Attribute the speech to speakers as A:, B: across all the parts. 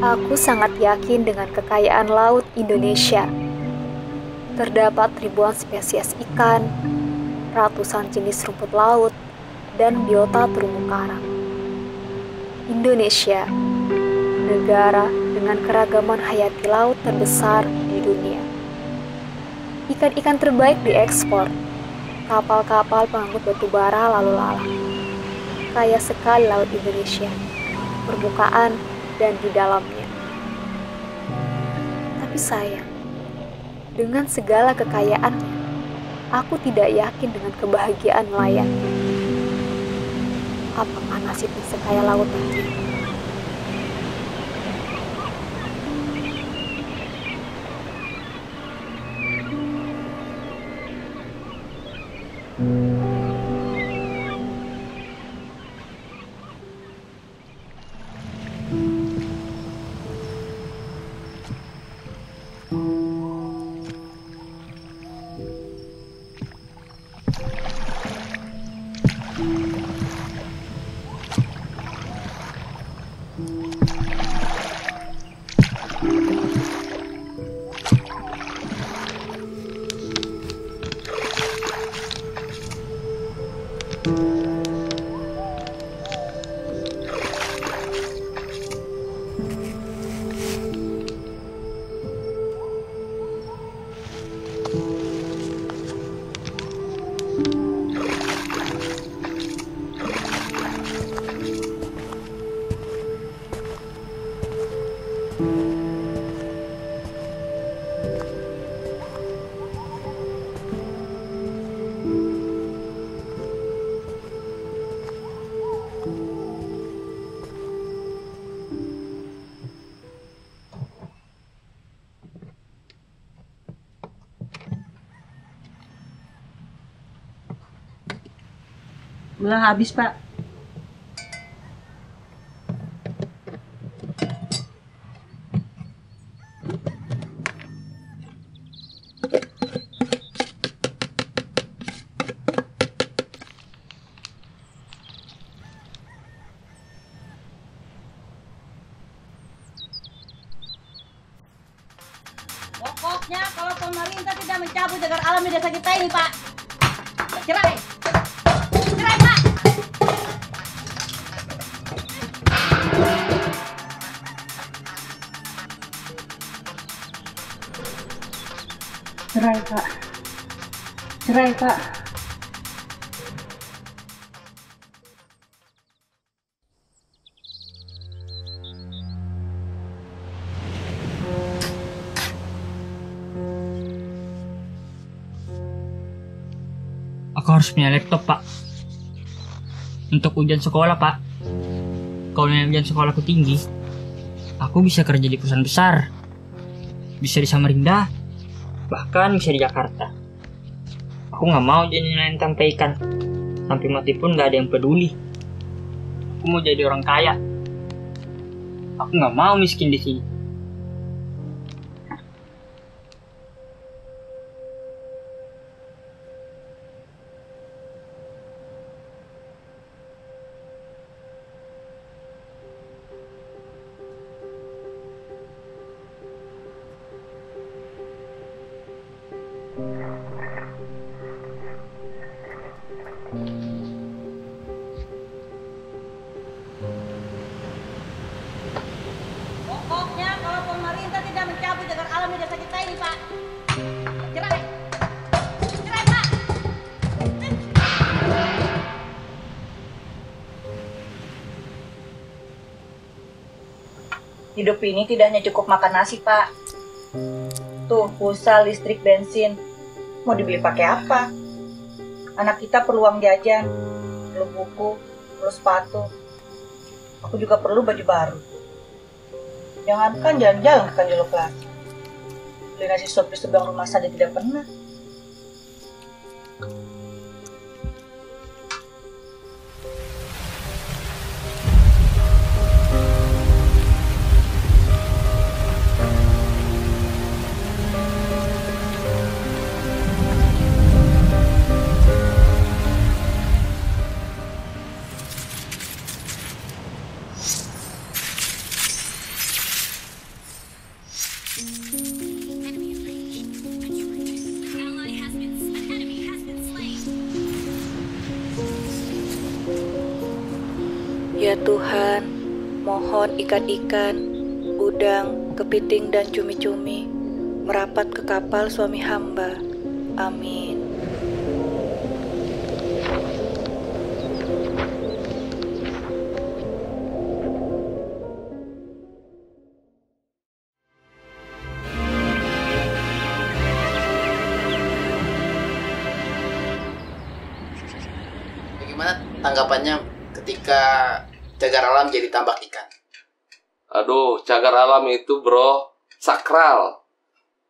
A: Aku sangat yakin dengan kekayaan laut Indonesia. Terdapat ribuan spesies ikan, ratusan jenis rumput laut, dan biota terumbu karang. Indonesia, negara dengan keragaman hayati laut terbesar di dunia. Ikan-ikan terbaik diekspor, kapal-kapal pengangkut batu bara lalu lalang. Kaya sekali laut Indonesia, permukaan dan di dalamnya. Tapi sayang, dengan segala kekayaannya, aku tidak yakin dengan kebahagiaan nelayan. Apakah nasibnya sekaya laut nanti?
B: Gula habis, Pak.
C: Pokoknya kalau pemerintah tidak mencabut cagar alam di desa kita ini, Pak, cerai. Cerai, Pak.
B: Cerai, Pak. Cerai, Pak.
D: Aku harus punya laptop, Pak. Untuk ujian sekolah, Pak. Kalau nilai ujian sekolahku tinggi, aku bisa kerja di perusahaan besar. Bisa di Samarinda, bahkan bisa di Jakarta. Aku nggak mau jadi nelayan tangkai ikan. Sampai mati pun nggak ada yang peduli. Aku mau jadi orang kaya. Aku nggak mau miskin di sini.
C: Pokoknya kalau pemerintah tidak mencabut cagar alam di desa kita ini, Pak, cerai. Cerai, Pak.
E: Hidup ini tidak hanya cukup makan nasi, Pak. Tuh, pulsa, listrik, bensin. Mau dibeli pakai apa? Anak kita perlu uang jajan, perlu buku, perlu sepatu. Aku juga perlu baju baru. Jangankan jalan-jalan ke Kanjolok beli nasi sop di seberang rumah saja tidak pernah. Ya Tuhan, mohon ikan-ikan, udang, kepiting, dan cumi-cumi merapat ke kapal suami hamba. Amin.
F: Bagaimana tanggapannya ketika cagar alam jadi tambak ikan?
G: Aduh, cagar alam itu bro, sakral.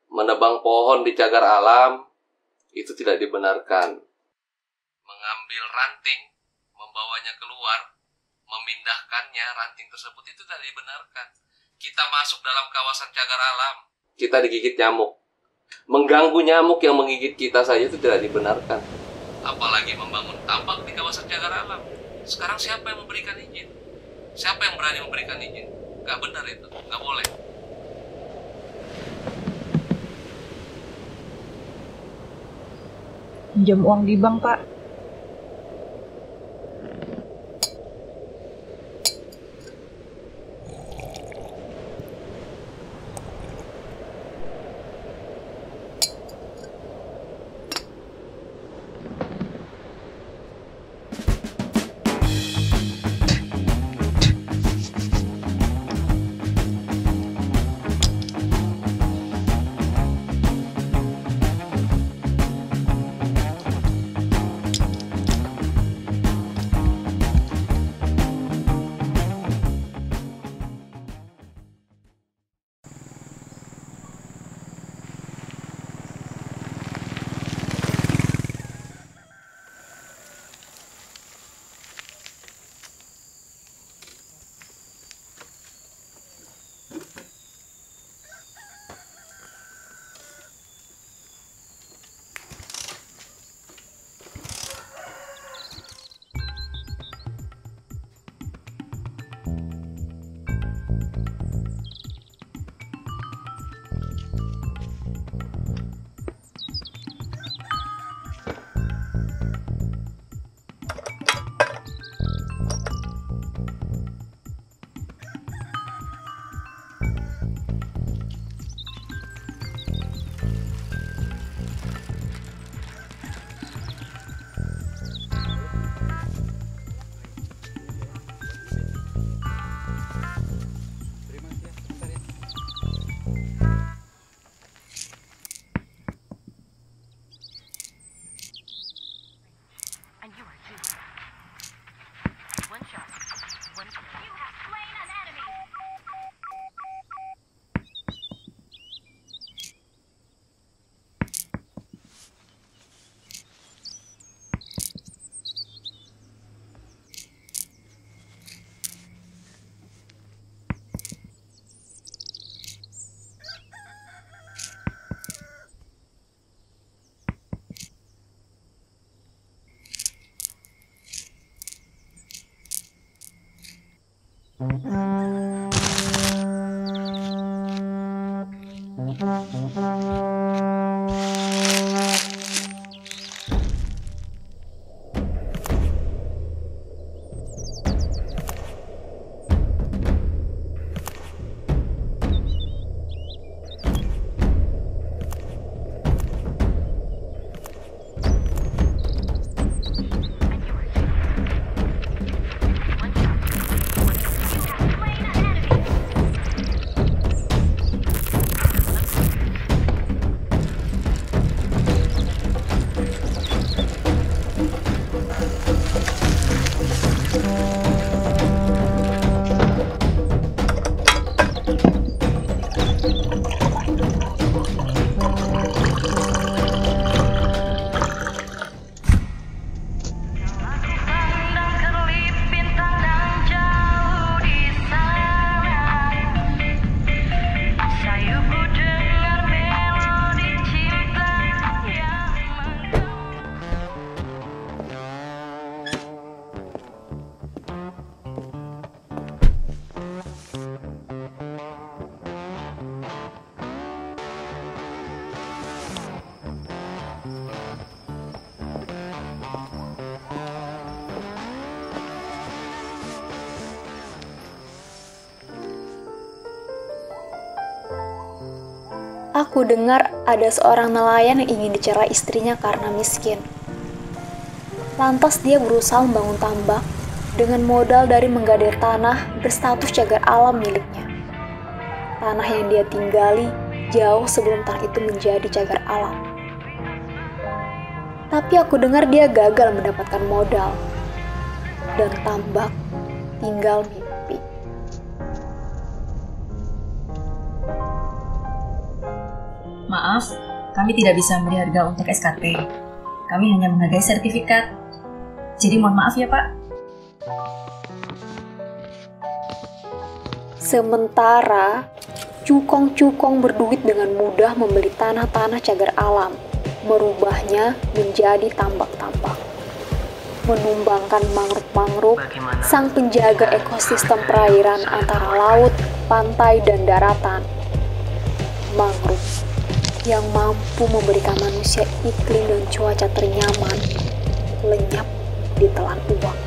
G: Menebang pohon di cagar alam, itu tidak dibenarkan. Mengambil ranting, membawanya keluar, memindahkannya, ranting tersebut itu tidak dibenarkan. Kita masuk dalam kawasan cagar alam, kita digigit nyamuk. Mengganggu nyamuk yang menggigit kita saja itu tidak dibenarkan. Apalagi membangun tambak di kawasan cagar alam. Sekarang siapa yang memberikan izin? Siapa yang berani memberikan izin? Gak benar itu, gak boleh.
E: Pinjam uang di bank, Pak.
A: Aku dengar ada seorang nelayan yang ingin dicerai istrinya karena miskin. Lantas dia berusaha membangun tambak dengan modal dari menggader tanah berstatus cagar alam miliknya. Tanah yang dia tinggali jauh sebelum tanah itu menjadi cagar alam. Tapi aku dengar dia gagal mendapatkan modal. Dan tambak tinggal mimpi.
H: Maaf, kami tidak bisa memberi harga untuk SKT. Kami hanya menghargai sertifikat. Jadi mohon maaf ya Pak.
A: Sementara cukong-cukong berduit dengan mudah membeli tanah-tanah cagar alam, merubahnya menjadi tambak-tambak. Menumbangkan mangrove-mangrove, sang penjaga ekosistem perairan antara laut, pantai, dan daratan. Mangrove yang mampu memberikan manusia iklim dan cuaca ternyaman, lenyap ditelan uang.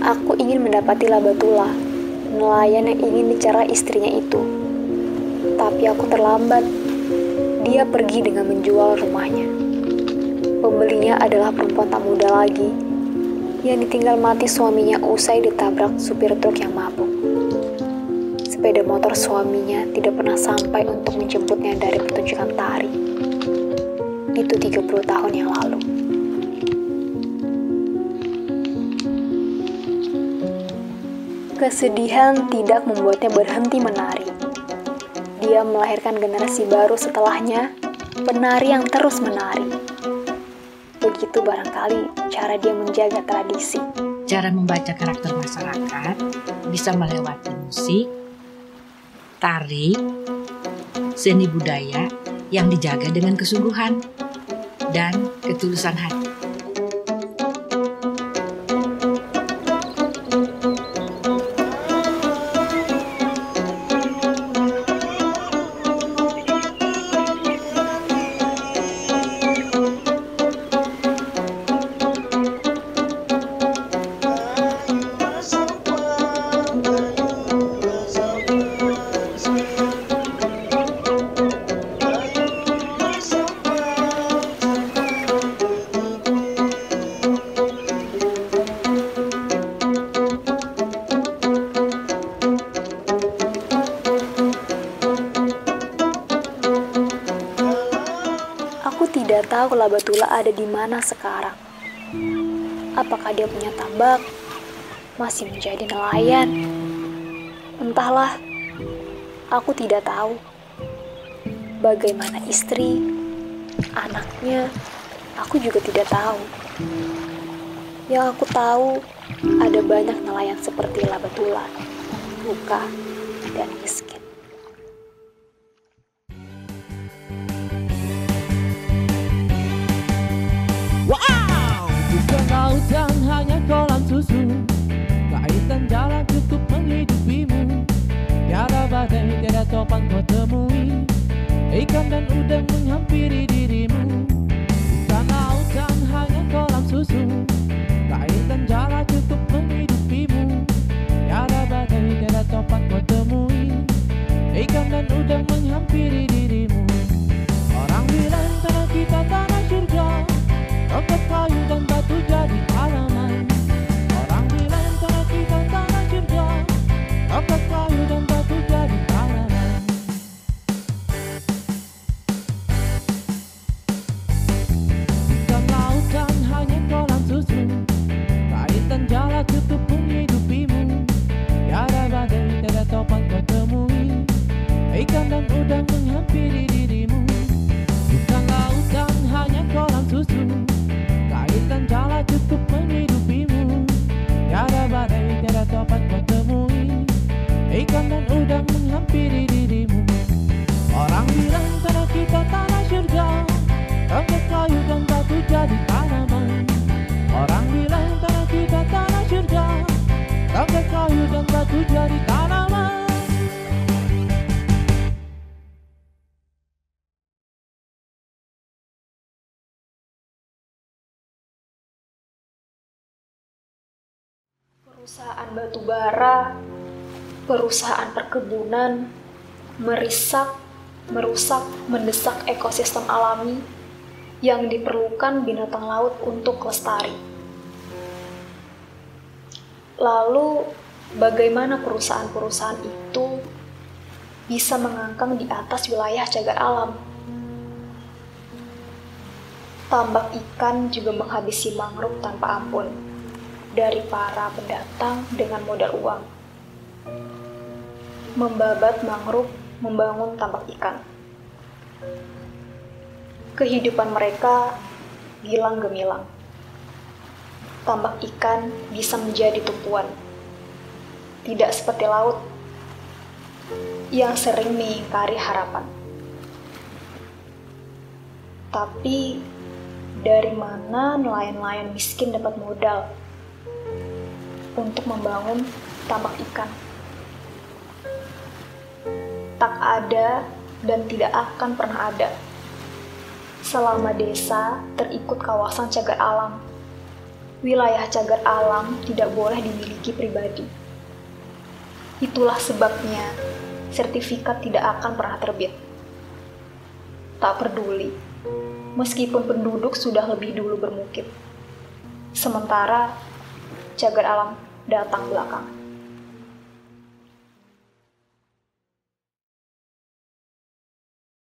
A: Aku ingin mendapati Labatula, nelayan yang ingin dicerai istrinya itu. Tapi aku terlambat. Dia pergi dengan menjual rumahnya. Pembelinya adalah perempuan tak muda lagi, yang ditinggal mati suaminya usai ditabrak supir truk yang mabuk. Sepeda motor suaminya tidak pernah sampai untuk menjemputnya dari pertunjukan tari. Itu 30 tahun yang lalu. Kesedihan tidak membuatnya berhenti menari. Dia melahirkan generasi baru setelahnya, penari yang terus menari. Begitu barangkali cara dia menjaga tradisi.
I: Cara membaca karakter masyarakat bisa melewati musik, tari, seni budaya yang dijaga dengan kesungguhan dan ketulusan hati.
A: Tidak tahu Labatula ada di mana sekarang. Apakah dia punya tambak? Masih menjadi nelayan? Entahlah, aku tidak tahu. Bagaimana istri, anaknya, aku juga tidak tahu. Yang aku tahu, ada banyak nelayan seperti Labatula, buka dan miskin.
J: Lautan hanya kolam susu, kaitan jalan cukup menghidupimu. Tiada badai, tiada topan kau temui, ikan dan udang menghampiri dirimu. Bukan lautan hanya kolam susu, kaitan jalan cukup menghidupimu. Tiada badai, tiada topan kau temui, ikan dan udang menghampiri dirimu. Orang bilang tanah kita tanah surga, tongkat kayu dan batu jadi halaman. Orang bilang tanah kita tanah surga, tongkat kayu dan batu jadi halaman. Bukan lautan hanya kolam susu, kaitan jala cukup menghidupimu. Tiada badai, tiada topan kau temui, ikan dan udang menghampiri dirimu. Bukan lautan hanya kolam susu, kaitan jala cukup menghidupimu. Tiada badai, tiada topan kau temui, ikan dan udang menghampiri dirimu. Orang bilang tanah kita tanah surga, tongkat kayu dan batu jadi tanaman. Orang bilang tanah kita tanah surga, tongkat kayu dan batu jadi tanaman.
A: Perusahaan batu bara, perusahaan perkebunan, merusak, mendesak ekosistem alami yang diperlukan binatang laut untuk lestari. Lalu, bagaimana perusahaan-perusahaan itu bisa mengangkang di atas wilayah cagar alam? Tambak ikan juga menghabisi mangrove tanpa ampun dari para pendatang dengan modal uang. Membabat mangrove, membangun tambak ikan. Kehidupan mereka gilang gemilang. Tambak ikan bisa menjadi tumpuan. Tidak seperti laut yang sering mengingkari harapan. Tapi dari mana nelayan-nelayan miskin dapat modal untuk membangun tambak ikan? Tak ada dan tidak akan pernah ada selama desa terikut kawasan cagar alam. Wilayah cagar alam tidak boleh dimiliki pribadi. Itulah sebabnya sertifikat tidak akan pernah terbit. Tak peduli, meskipun penduduk sudah lebih dulu bermukim. Sementara cagar alam datang belakangan.